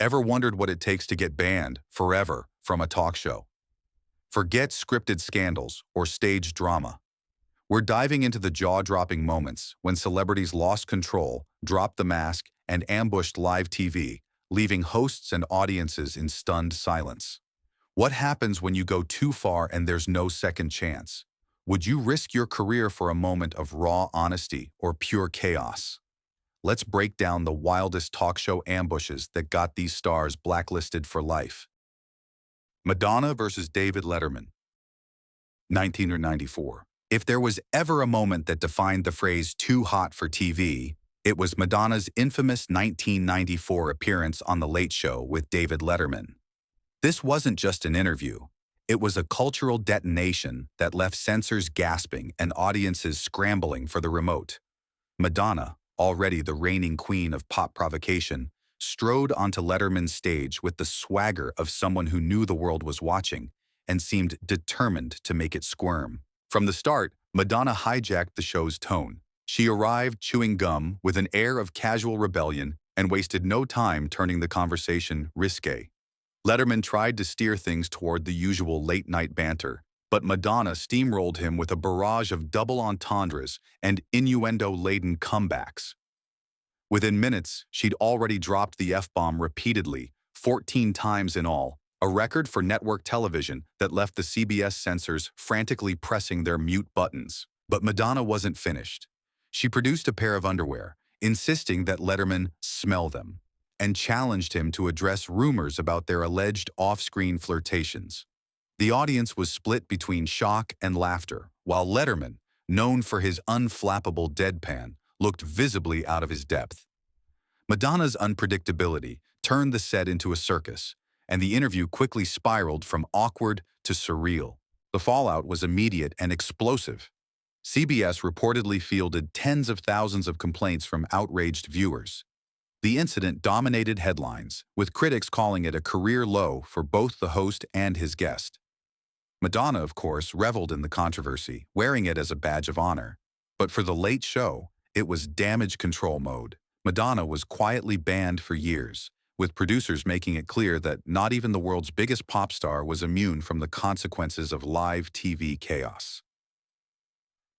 Ever wondered what it takes to get banned forever from a talk show? Forget scripted scandals or staged drama. We're diving into the jaw-dropping moments when celebrities lost control, dropped the mask, and ambushed live TV, leaving hosts and audiences in stunned silence. What happens when you go too far and there's no second chance? Would you risk your career for a moment of raw honesty or pure chaos? Let's break down the wildest talk show ambushes that got these stars blacklisted for life. Madonna versus David Letterman, 1994. If there was ever a moment that defined the phrase "too hot for TV," it was Madonna's infamous 1994 appearance on The Late Show with David Letterman. This wasn't just an interview. It was a cultural detonation that left censors gasping and audiences scrambling for the remote. Madonna, already the reigning queen of pop provocation, strode onto Letterman's stage with the swagger of someone who knew the world was watching and seemed determined to make it squirm. From the start, Madonna hijacked the show's tone. She arrived chewing gum with an air of casual rebellion and wasted no time turning the conversation risque. Letterman tried to steer things toward the usual late-night banter, but Madonna steamrolled him with a barrage of double entendres and innuendo-laden comebacks. Within minutes, she'd already dropped the F-bomb repeatedly, 14 times in all, a record for network television that left the CBS censors frantically pressing their mute buttons. But Madonna wasn't finished. She produced a pair of underwear, insisting that Letterman smell them, and challenged him to address rumors about their alleged off-screen flirtations. The audience was split between shock and laughter, while Letterman, known for his unflappable deadpan, looked visibly out of his depth. Madonna's unpredictability turned the set into a circus, and the interview quickly spiraled from awkward to surreal. The fallout was immediate and explosive. CBS reportedly fielded tens of thousands of complaints from outraged viewers. The incident dominated headlines, with critics calling it a career low for both the host and his guest. Madonna, of course, reveled in the controversy, wearing it as a badge of honor. But for The Late Show, it was damage control mode. Madonna was quietly banned for years, with producers making it clear that not even the world's biggest pop star was immune from the consequences of live TV chaos.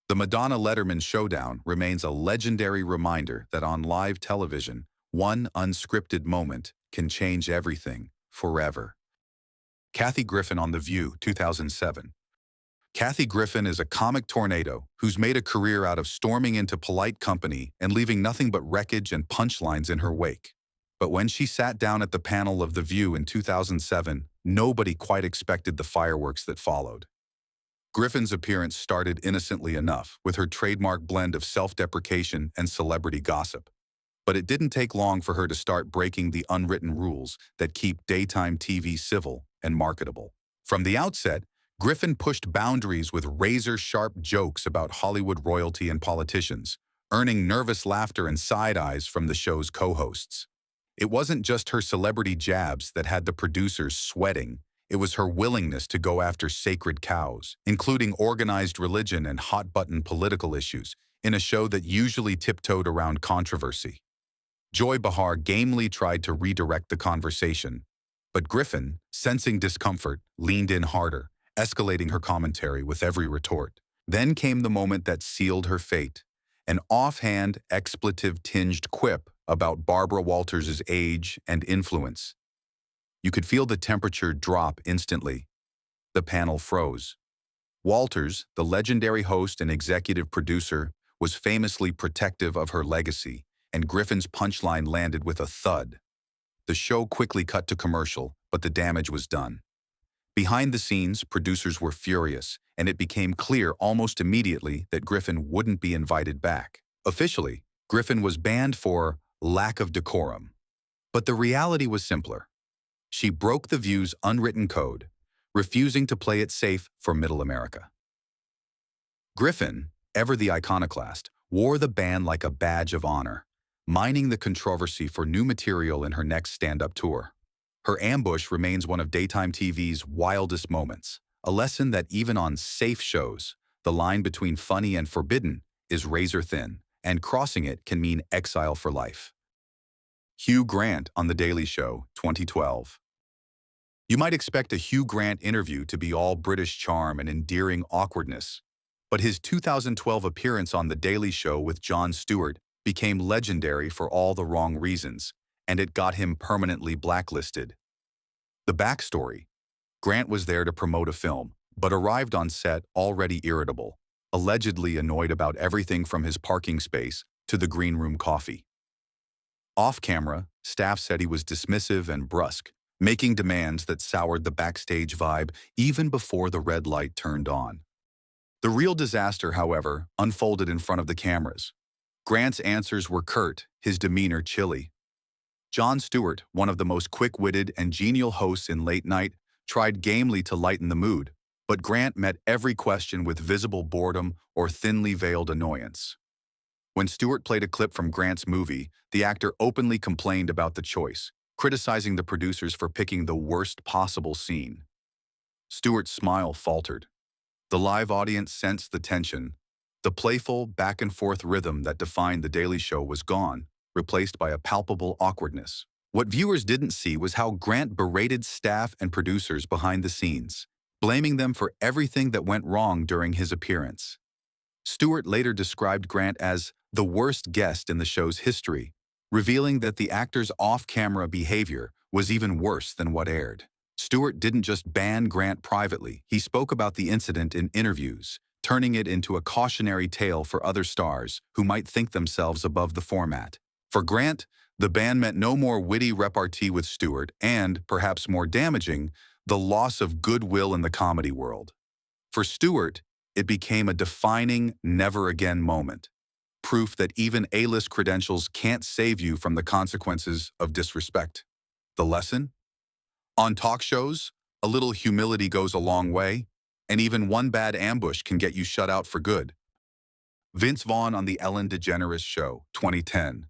The Madonna-Letterman showdown remains a legendary reminder that on live television, one unscripted moment can change everything forever. Kathy Griffin on The View, 2007. Kathy Griffin is a comic tornado who's made a career out of storming into polite company and leaving nothing but wreckage and punchlines in her wake. But when she sat down at the panel of The View in 2007, nobody quite expected the fireworks that followed. Griffin's appearance started innocently enough, with her trademark blend of self-deprecation and celebrity gossip. But it didn't take long for her to start breaking the unwritten rules that keep daytime TV civil and marketable. From the outset, Griffin pushed boundaries with razor-sharp jokes about Hollywood royalty and politicians, earning nervous laughter and side-eyes from the show's co-hosts. It wasn't just her celebrity jabs that had the producers sweating. It was her willingness to go after sacred cows, including organized religion and hot-button political issues, in a show that usually tiptoed around controversy. Joy Behar gamely tried to redirect the conversation, but Griffin, sensing discomfort, leaned in harder, escalating her commentary with every retort. Then came the moment that sealed her fate, an offhand, expletive-tinged quip about Barbara Walters' age and influence. You could feel the temperature drop instantly. The panel froze. Walters, the legendary host and executive producer, was famously protective of her legacy, and Griffin's punchline landed with a thud. The show quickly cut to commercial, but the damage was done. Behind the scenes, producers were furious, and it became clear almost immediately that Griffin wouldn't be invited back. Officially, Griffin was banned for lack of decorum. But the reality was simpler. She broke The View's unwritten code, refusing to play it safe for Middle America. Griffin, ever the iconoclast, wore the ban like a badge of honor, mining the controversy for new material in her next stand-up tour. Her ambush remains one of daytime TV's wildest moments, a lesson that even on safe shows, the line between funny and forbidden is razor thin, and crossing it can mean exile for life. Hugh Grant on The Daily Show, 2012. You might expect a Hugh Grant interview to be all British charm and endearing awkwardness, but his 2012 appearance on The Daily Show with Jon Stewart became legendary for all the wrong reasons, and it got him permanently blacklisted. The backstory: Grant was there to promote a film, but arrived on set already irritable, allegedly annoyed about everything from his parking space to the green room coffee. Off-camera, staff said he was dismissive and brusque, making demands that soured the backstage vibe even before the red light turned on. The real disaster, however, unfolded in front of the cameras. Grant's answers were curt, his demeanor chilly. Jon Stewart, one of the most quick-witted and genial hosts in late night, tried gamely to lighten the mood, but Grant met every question with visible boredom or thinly veiled annoyance. When Stewart played a clip from Grant's movie, the actor openly complained about the choice, criticizing the producers for picking the worst possible scene. Stewart's smile faltered. The live audience sensed the tension. The playful, back-and-forth rhythm that defined The Daily Show was gone, replaced by a palpable awkwardness. What viewers didn't see was how Grant berated staff and producers behind the scenes, blaming them for everything that went wrong during his appearance. Stewart later described Grant as the worst guest in the show's history, revealing that the actor's off-camera behavior was even worse than what aired. Stewart didn't just ban Grant privately, he spoke about the incident in interviews, turning it into a cautionary tale for other stars who might think themselves above the format. For Grant, the ban meant no more witty repartee with Stewart and, perhaps more damaging, the loss of goodwill in the comedy world. For Stewart, it became a defining never-again moment, proof that even A-list credentials can't save you from the consequences of disrespect. The lesson? On talk shows, a little humility goes a long way, and even one bad ambush can get you shut out for good. Vince Vaughn on The Ellen DeGeneres Show, 2010.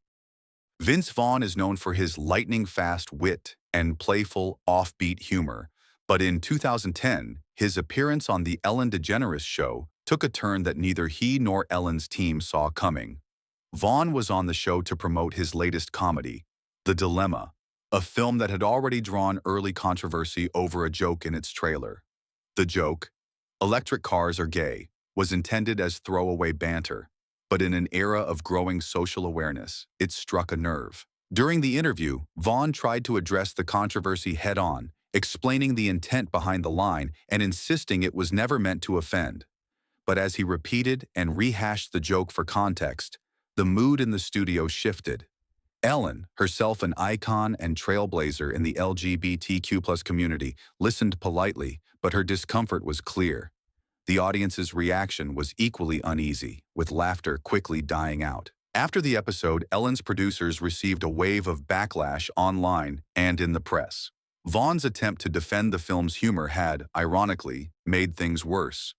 Vince Vaughn is known for his lightning-fast wit and playful, offbeat humor, but in 2010, his appearance on The Ellen DeGeneres Show took a turn that neither he nor Ellen's team saw coming. Vaughn was on the show to promote his latest comedy, The Dilemma, a film that had already drawn early controversy over a joke in its trailer. The joke, "Electric cars are gay," was intended as throwaway banter, but in an era of growing social awareness, it struck a nerve. During the interview, Vaughn tried to address the controversy head-on, explaining the intent behind the line and insisting it was never meant to offend. But as he repeated and rehashed the joke for context, the mood in the studio shifted. Ellen, herself an icon and trailblazer in the LGBTQ+ community, listened politely, but her discomfort was clear. The audience's reaction was equally uneasy, with laughter quickly dying out. After the episode, Ellen's producers received a wave of backlash online and in the press. Vaughn's attempt to defend the film's humor had, ironically, made things worse.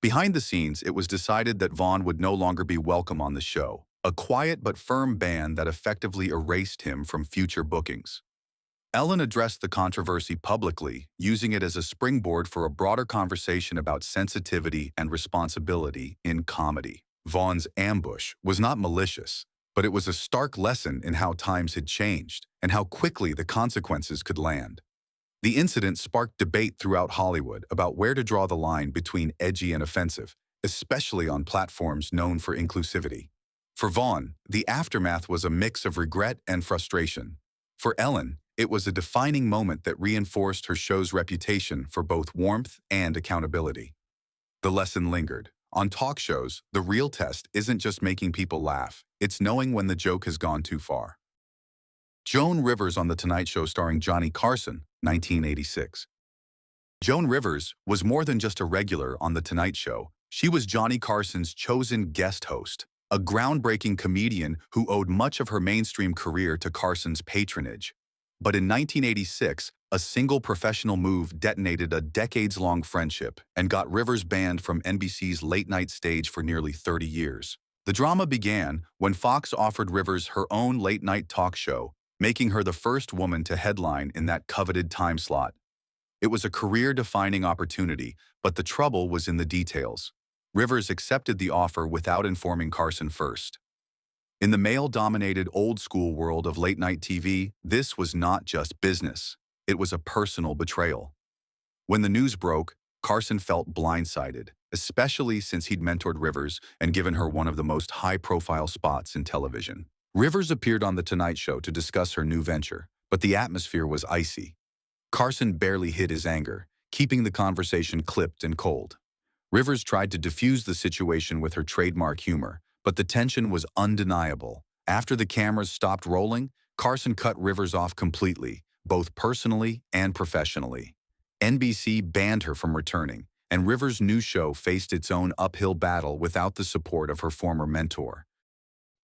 Behind the scenes, it was decided that Vaughn would no longer be welcome on the show, a quiet but firm ban that effectively erased him from future bookings. Ellen addressed the controversy publicly, using it as a springboard for a broader conversation about sensitivity and responsibility in comedy. Vaughn's ambush was not malicious, but it was a stark lesson in how times had changed and how quickly the consequences could land. The incident sparked debate throughout Hollywood about where to draw the line between edgy and offensive, especially on platforms known for inclusivity. For Vaughn, the aftermath was a mix of regret and frustration. For Ellen, it was a defining moment that reinforced her show's reputation for both warmth and accountability. The lesson lingered. On talk shows, the real test isn't just making people laugh, it's knowing when the joke has gone too far. Joan Rivers on The Tonight Show starring Johnny Carson, 1986. Joan Rivers was more than just a regular on The Tonight Show. She was Johnny Carson's chosen guest host, a groundbreaking comedian who owed much of her mainstream career to Carson's patronage. But in 1986, a single professional move detonated a decades-long friendship and got Rivers banned from NBC's late-night stage for nearly 30 years. The drama began when Fox offered Rivers her own late-night talk show, making her the first woman to headline in that coveted time slot. It was a career-defining opportunity, but the trouble was in the details. Rivers accepted the offer without informing Carson first. In the male-dominated old-school world of late-night TV, this was not just business. It was a personal betrayal. When the news broke, Carson felt blindsided, especially since he'd mentored Rivers and given her one of the most high-profile spots in television. Rivers appeared on The Tonight Show to discuss her new venture, but the atmosphere was icy. Carson barely hid his anger, keeping the conversation clipped and cold. Rivers tried to diffuse the situation with her trademark humor, but the tension was undeniable. After the cameras stopped rolling, Carson cut Rivers off completely, both personally and professionally. NBC banned her from returning, and Rivers' new show faced its own uphill battle without the support of her former mentor.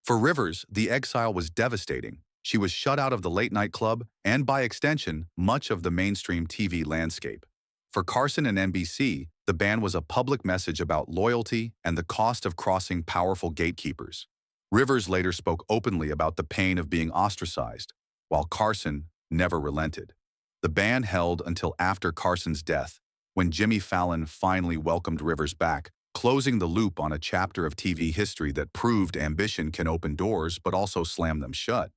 For Rivers, the exile was devastating. She was shut out of the late-night club and, by extension, much of the mainstream TV landscape. For Carson and NBC, the ban was a public message about loyalty and the cost of crossing powerful gatekeepers. Rivers later spoke openly about the pain of being ostracized, while Carson never relented. The ban held until after Carson's death, when Jimmy Fallon finally welcomed Rivers back, closing the loop on a chapter of TV history that proved ambition can open doors but also slam them shut.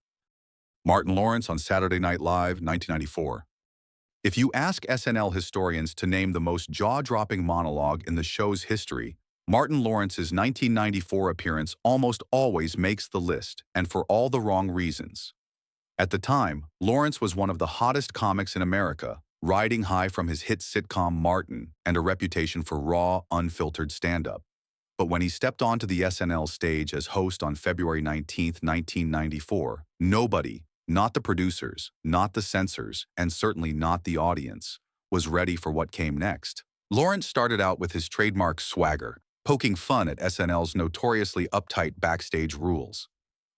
Martin Lawrence on Saturday Night Live, 1994. If you ask SNL historians to name the most jaw-dropping monologue in the show's history, Martin Lawrence's 1994 appearance almost always makes the list, and for all the wrong reasons. At the time, Lawrence was one of the hottest comics in America, riding high from his hit sitcom Martin and a reputation for raw, unfiltered stand-up. But when he stepped onto the SNL stage as host on February 19, 1994, nobody, not the producers, not the censors, and certainly not the audience, was ready for what came next. Lawrence started out with his trademark swagger, poking fun at SNL's notoriously uptight backstage rules.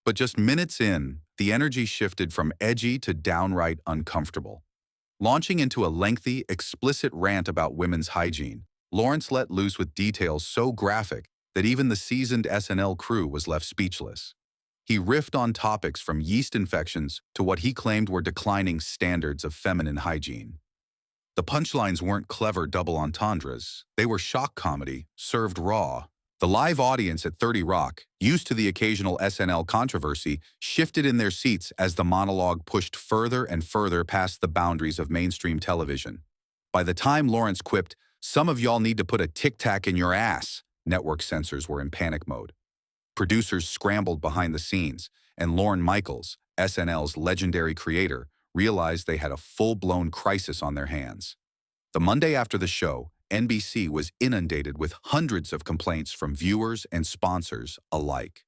But just minutes in, the energy shifted from edgy to downright uncomfortable. Launching into a lengthy, explicit rant about women's hygiene, Lawrence let loose with details so graphic that even the seasoned SNL crew was left speechless. He riffed on topics from yeast infections to what he claimed were declining standards of feminine hygiene. The punchlines weren't clever double entendres, they were shock comedy, served raw. The live audience at 30 Rock, used to the occasional SNL controversy, shifted in their seats as the monologue pushed further and further past the boundaries of mainstream television. By the time Lawrence quipped, "Some of y'all need to put a tic-tac in your ass," network censors were in panic mode. Producers scrambled behind the scenes, and Lorne Michaels, SNL's legendary creator, realized they had a full-blown crisis on their hands. The Monday after the show, NBC was inundated with hundreds of complaints from viewers and sponsors alike.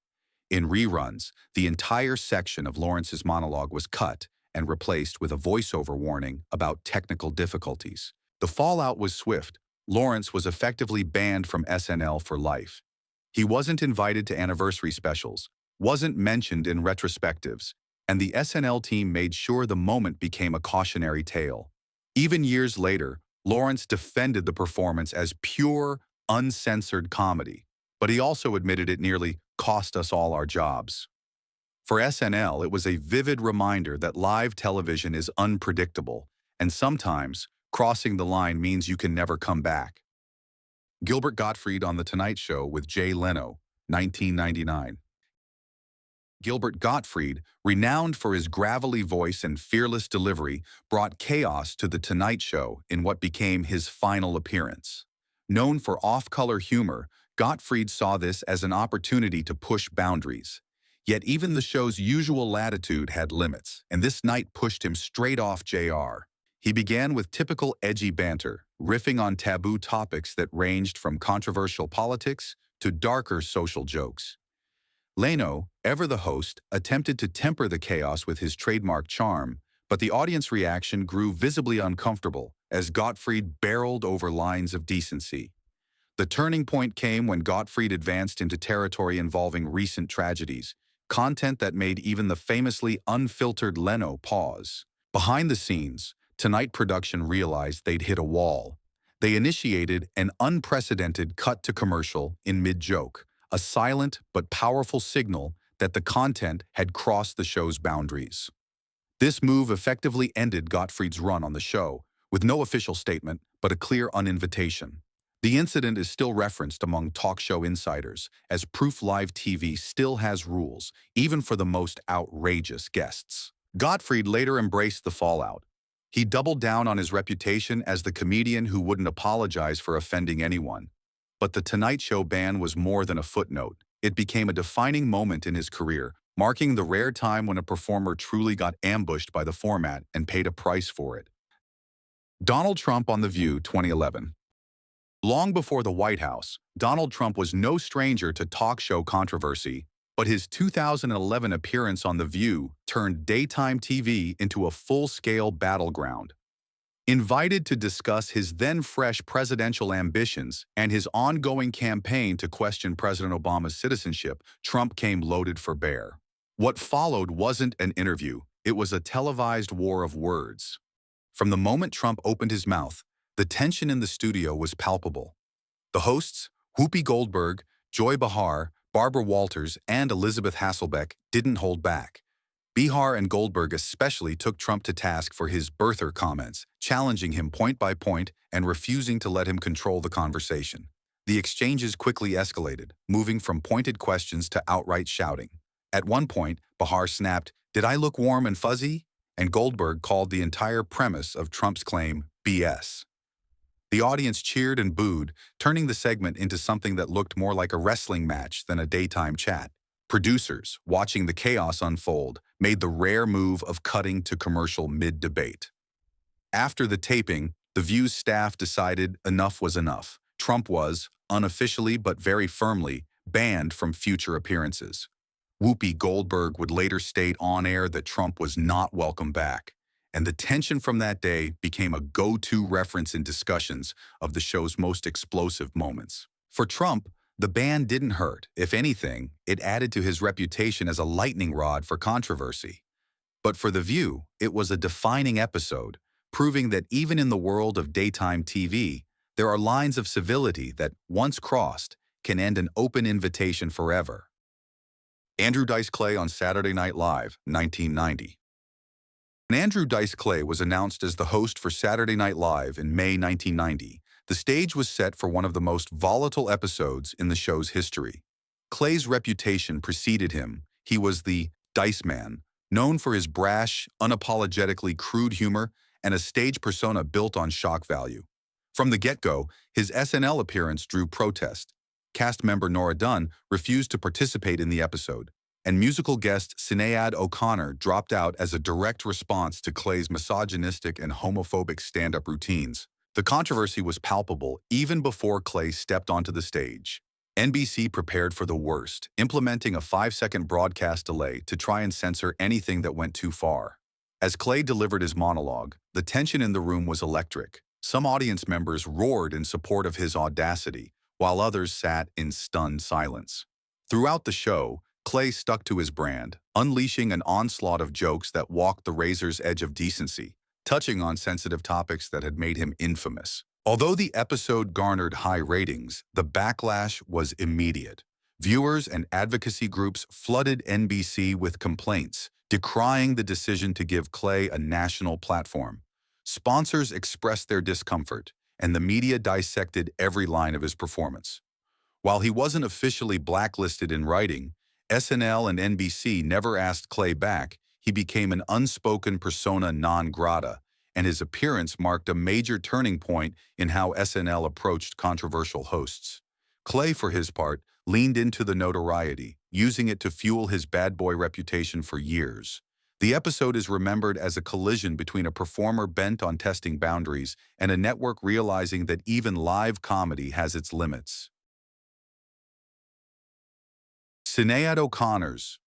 In reruns, the entire section of Lawrence's monologue was cut and replaced with a voiceover warning about technical difficulties. The fallout was swift. Lawrence was effectively banned from SNL for life. He wasn't invited to anniversary specials, wasn't mentioned in retrospectives, and the SNL team made sure the moment became a cautionary tale. Even years later, Lawrence defended the performance as pure, uncensored comedy, but he also admitted it nearly cost us all our jobs. For SNL, it was a vivid reminder that live television is unpredictable, and sometimes crossing the line means you can never come back. Gilbert Gottfried on The Tonight Show with Jay Leno, 1999. Gilbert Gottfried, renowned for his gravelly voice and fearless delivery, brought chaos to The Tonight Show in what became his final appearance. Known for off-color humor, Gottfried saw this as an opportunity to push boundaries. Yet even the show's usual latitude had limits, and this night pushed him straight off JR. He began with typical edgy banter, riffing on taboo topics that ranged from controversial politics to darker social jokes. Leno, ever the host, attempted to temper the chaos with his trademark charm, but the audience reaction grew visibly uncomfortable as Gottfried barreled over lines of decency. The turning point came when Gottfried advanced into territory involving recent tragedies, content that made even the famously unfiltered Leno pause. Behind the scenes, Tonight production realized they'd hit a wall. They initiated an unprecedented cut to commercial in mid-joke, a silent but powerful signal that the content had crossed the show's boundaries. This move effectively ended Gottfried's run on the show, with no official statement but a clear uninvitation. The incident is still referenced among talk show insiders, as proof live TV still has rules, even for the most outrageous guests. Gottfried later embraced the fallout. He doubled down on his reputation as the comedian who wouldn't apologize for offending anyone. But the Tonight Show ban was more than a footnote. It became a defining moment in his career, marking the rare time when a performer truly got ambushed by the format and paid a price for it. Donald Trump on The View, 2011. Long before the White House, Donald Trump was no stranger to talk show controversy, but his 2011 appearance on The View turned daytime TV into a full-scale battleground. Invited to discuss his then-fresh presidential ambitions and his ongoing campaign to question President Obama's citizenship, Trump came loaded for bear. What followed wasn't an interview, it was a televised war of words. From the moment Trump opened his mouth, the tension in the studio was palpable. The hosts, Whoopi Goldberg, Joy Behar, Barbara Walters, and Elizabeth Hasselbeck, didn't hold back. Behar and Goldberg especially took Trump to task for his birther comments, challenging him point by point and refusing to let him control the conversation. The exchanges quickly escalated, moving from pointed questions to outright shouting. At one point, Behar snapped, "Did I look warm and fuzzy?" And Goldberg called the entire premise of Trump's claim BS. The audience cheered and booed, turning the segment into something that looked more like a wrestling match than a daytime chat. Producers, watching the chaos unfold, made the rare move of cutting to commercial mid-debate. After the taping, The View's staff decided enough was enough. Trump was, unofficially but very firmly, banned from future appearances. Whoopi Goldberg would later state on air that Trump was not welcome back, and the tension from that day became a go-to reference in discussions of the show's most explosive moments. For Trump, the ban didn't hurt. If anything, it added to his reputation as a lightning rod for controversy. But for The View, it was a defining episode, proving that even in the world of daytime TV, there are lines of civility that, once crossed, can end an open invitation forever. Andrew Dice Clay on Saturday Night Live, 1990. When Andrew Dice Clay was announced as the host for Saturday Night Live in May 1990, the stage was set for one of the most volatile episodes in the show's history. Clay's reputation preceded him. He was the Dice Man, known for his brash, unapologetically crude humor and a stage persona built on shock value. From the get-go, his SNL appearance drew protest. Cast member Nora Dunn refused to participate in the episode, and musical guest Sinead O'Connor dropped out as a direct response to Clay's misogynistic and homophobic stand-up routines. The controversy was palpable even before Clay stepped onto the stage. NBC prepared for the worst, implementing a 5-second broadcast delay to try and censor anything that went too far. As Clay delivered his monologue, the tension in the room was electric. Some audience members roared in support of his audacity, while others sat in stunned silence. Throughout the show, Clay stuck to his brand, unleashing an onslaught of jokes that walked the razor's edge of decency, touching on sensitive topics that had made him infamous. Although the episode garnered high ratings, the backlash was immediate. Viewers and advocacy groups flooded NBC with complaints, decrying the decision to give Clay a national platform. Sponsors expressed their discomfort, and the media dissected every line of his performance. While he wasn't officially blacklisted in writing, SNL and NBC never asked Clay back. He became an unspoken persona non grata, and his appearance marked a major turning point in how SNL approached controversial hosts. Clay, for his part, leaned into the notoriety, using it to fuel his bad boy reputation for years. The episode is remembered as a collision between a performer bent on testing boundaries and a network realizing that even live comedy has its limits. Sinead O'Connor's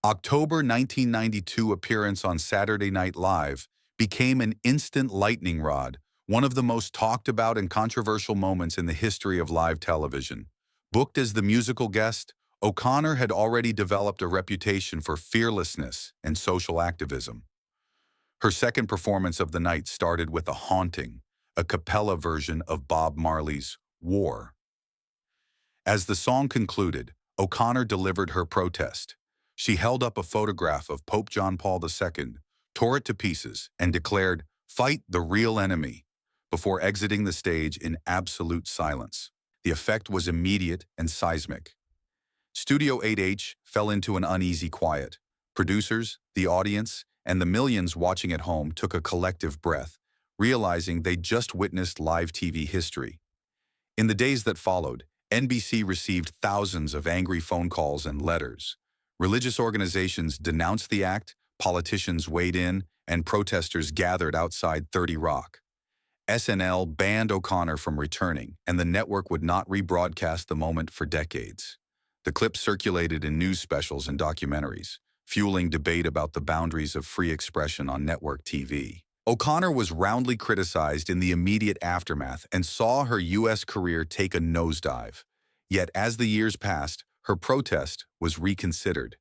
October 1992 appearance on Saturday Night Live became an instant lightning rod, one of the most talked about and controversial moments in the history of live television. Booked as the musical guest, O'Connor had already developed a reputation for fearlessness and social activism. Her second performance of the night started with a haunting, a cappella version of Bob Marley's War. As the song concluded, O'Connor delivered her protest. She held up a photograph of Pope John Paul II, tore it to pieces, and declared, "Fight the real enemy." before exiting the stage in absolute silence. The effect was immediate and seismic. Studio 8H fell into an uneasy quiet. Producers, the audience, and the millions watching at home took a collective breath, realizing they'd just witnessed live TV history. In the days that followed, NBC received thousands of angry phone calls and letters. Religious organizations denounced the act, politicians weighed in, and protesters gathered outside 30 Rock. SNL banned O'Connor from returning, and the network would not rebroadcast the moment for decades. The clip circulated in news specials and documentaries, fueling debate about the boundaries of free expression on network TV. O'Connor was roundly criticized in the immediate aftermath and saw her U.S. career take a nosedive. Yet as the years passed, her protest was reconsidered.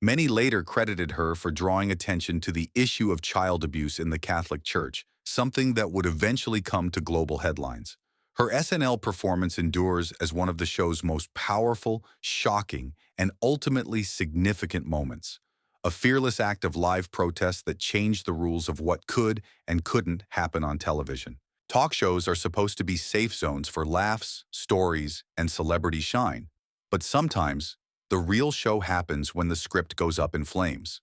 Many later credited her for drawing attention to the issue of child abuse in the Catholic Church, something that would eventually come to global headlines. Her SNL performance endures as one of the show's most powerful, shocking, and ultimately significant moments. A fearless act of live protest that changed the rules of what could and couldn't happen on television. Talk shows are supposed to be safe zones for laughs, stories, and celebrity shine. But sometimes, the real show happens when the script goes up in flames.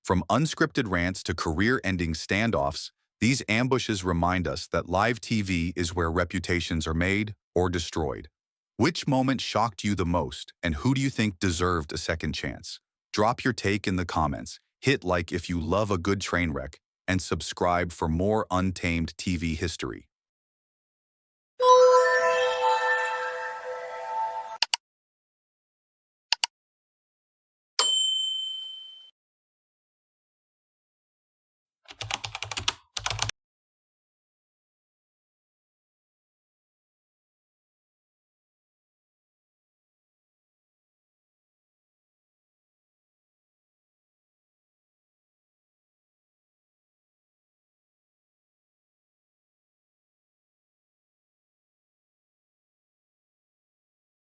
From unscripted rants to career-ending standoffs, these ambushes remind us that live TV is where reputations are made or destroyed. Which moment shocked you the most, and who do you think deserved a second chance? Drop your take in the comments, hit like if you love a good train wreck, and subscribe for more untamed TV history.